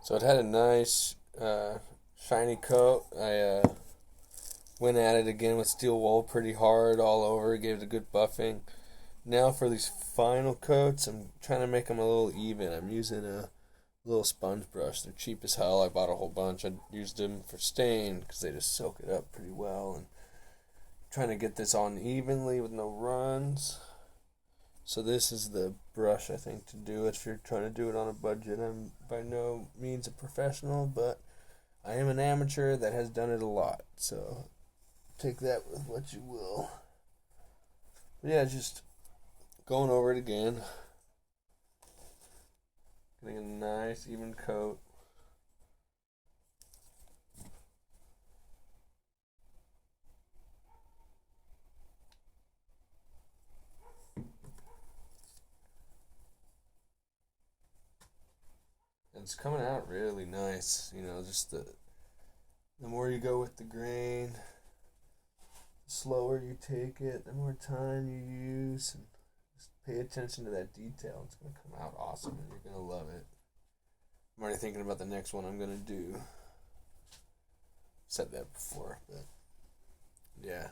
So it had a nice shiny coat. I went at it again with steel wool pretty hard all over. Gave it a good buffing. Now for these final coats, I'm trying to make them a little even. I'm using a little sponge brush. They're cheap as hell. I bought a whole bunch. I used them for stain because they just soak it up pretty well. And trying to get this on evenly with no runs. So this is the brush I think to do it if you're trying to do it on a budget. I'm by no means a professional, but I am an amateur that has done it a lot. So take that with what you will. But yeah, just going over it again. Getting a nice even coat. And it's coming out really nice. Just the more you go with the grain, the slower you take it, the more time you use, and just pay attention to that detail. It's gonna come out awesome, and you're gonna love it. I'm already thinking about the next one I'm gonna do. Said that before, but yeah.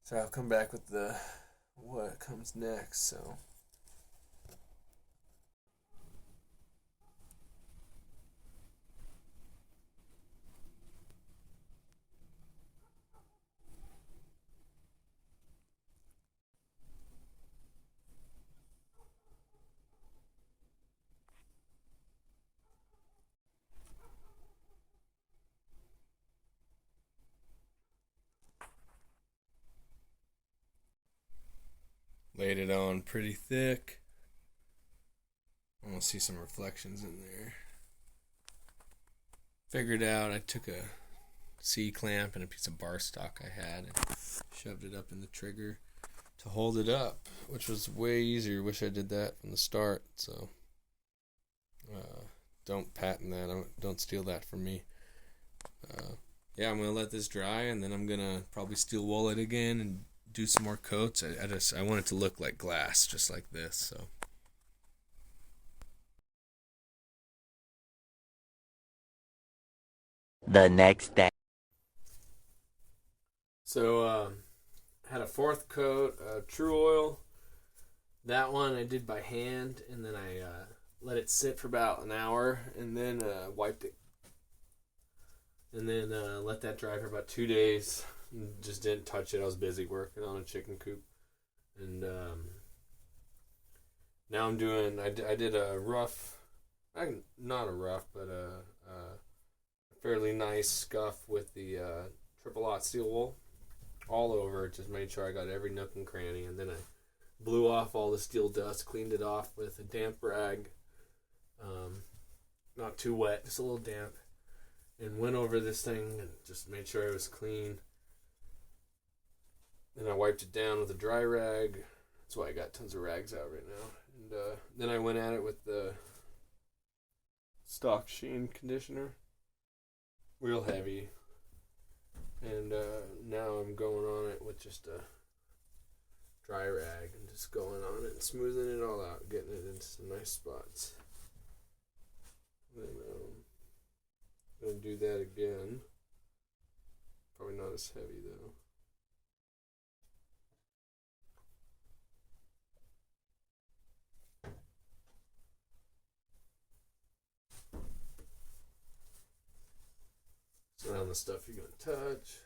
So I'll come back with the what comes next. So laid it on pretty thick. I want to see some reflections in there. Figured out I took a C-clamp and a piece of bar stock I had and shoved it up in the trigger to hold it up, which was way easier. Wish I did that from the start. So don't patent that. Don't steal that from me. Yeah, I'm gonna let this dry, and then I'm gonna probably steel wool it again and do some more coats. I want it to look like glass, just like this. So the next day. So had a fourth coat of True Oil. That one I did by hand, and then I let it sit for about an hour, and then wiped it, and then let that dry for about 2 days. Just didn't touch it. I was busy working on a chicken coop, and now I'm doing. I did a rough, not a rough, but a fairly nice scuff with the triple aught steel wool all over it. Just made sure I got every nook and cranny, and then I blew off all the steel dust, cleaned it off with a damp rag, not too wet, just a little damp, and went over this thing and just made sure it was clean. Then I wiped it down with a dry rag. That's why I got tons of rags out right now. And then I went at it with the stock sheen conditioner, real heavy. And now I'm going on it with just a dry rag and just going on it and smoothing it all out, getting it into some nice spots. Then I'm going to do that again. Probably not as heavy though. Around the stuff you're going to touch.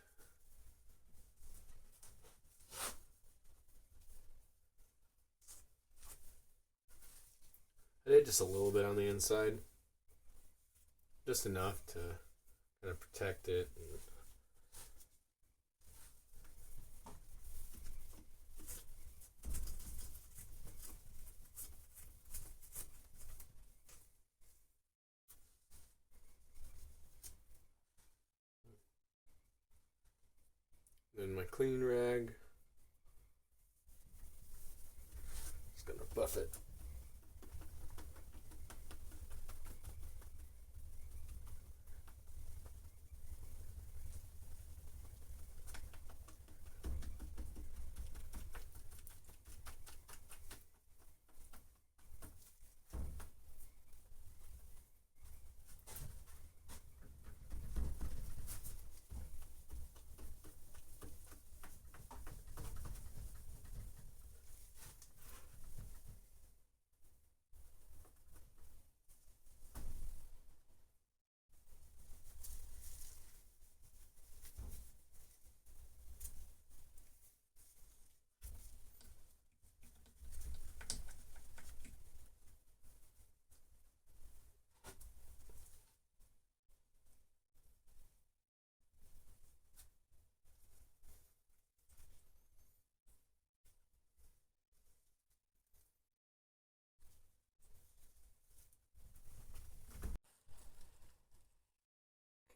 I did just a little bit on the inside. Just enough to kind of protect it. Then my clean rag. Just gonna buff it.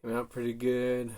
Came out pretty good.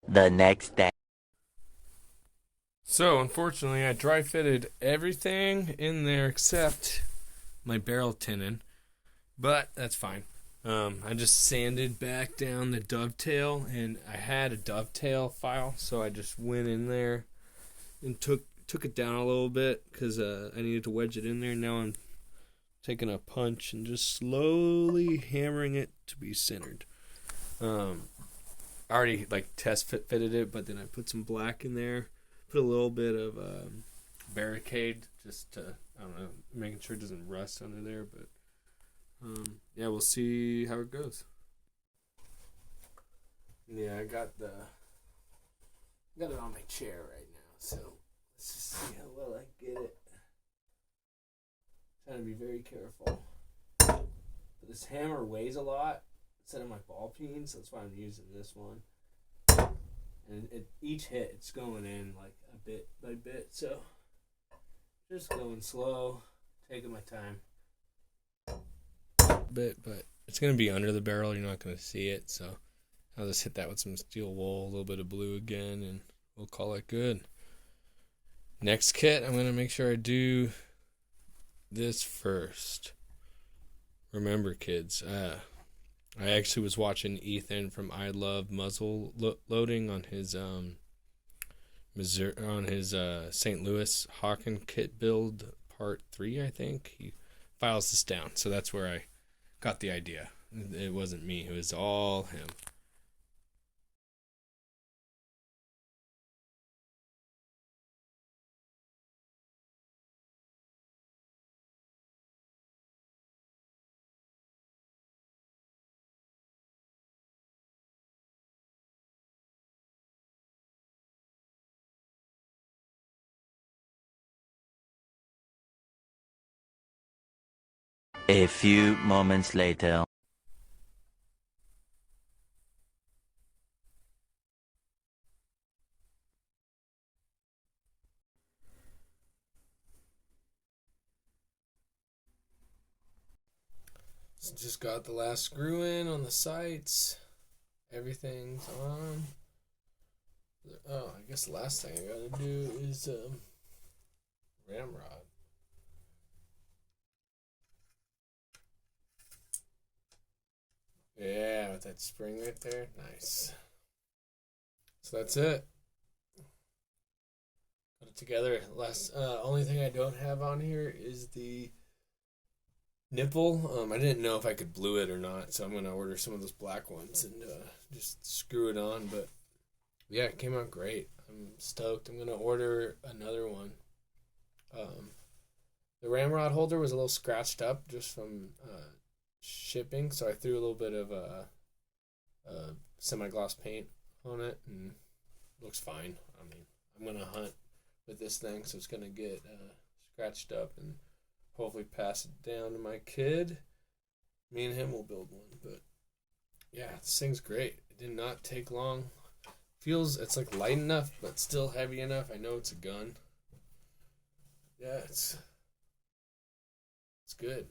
The next day. So, unfortunately, I dry fitted everything in there except my barrel tenon, but that's fine. I just sanded back down the dovetail, and I had a dovetail file, so I just went in there and took it down a little bit because I needed to wedge it in there. Now I'm taking a punch and just slowly hammering it to be centered. I already test fitted it, but then I put some black in there, put a little bit of barricade just to, I don't know, making sure it doesn't rust under there. But yeah, we'll see how it goes. Yeah, I got it on my chair right now, so let's just see how well I get it. Trying to be very careful. But this hammer weighs a lot instead of my ball peen, so that's why I'm using this one. And each hit, it's going in like a bit by bit, so just going slow, taking my time. But it's going to be under the barrel, you're not going to see it, so I'll just hit that with some steel wool, a little bit of blue again, and we'll call it good. Next kit, I'm going to make sure I do this first. Remember, kids, I actually was watching Ethan from I Love Muzzle Loading on his St. Louis Hawken kit build part 3, I think. He files this down, so that's where I got the idea. It wasn't me, it was all him. A few moments later. So just got the last screw in on the sights. Everything's on. Oh, I guess the last thing I gotta do is ramrod. Yeah, with that spring right there. Nice. So that's it. Put it together. Only thing I don't have on here is the nipple. I didn't know if I could blue it or not, so I'm gonna order some of those black ones and just screw it on. But yeah, it came out great. I'm stoked. I'm gonna order another one. The ramrod holder was a little scratched up just from shipping, so I threw a little bit of semi-gloss paint on it, and it looks fine. I mean, I'm gonna hunt with this thing, so it's gonna get scratched up and hopefully pass it down to my kid. Me and him will build one. But yeah, this thing's great. It did not take long. It's like light enough, but still heavy enough. I know it's a gun. Yeah, it's good.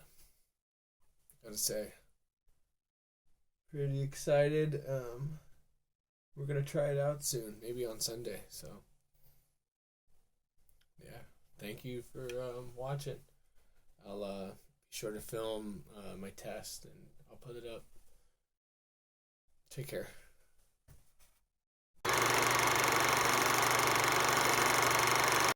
Gotta say, pretty excited. We're gonna try it out soon, maybe on Sunday. So yeah, thank you for watching. I'll be sure to film my test and I'll put it up. Take care.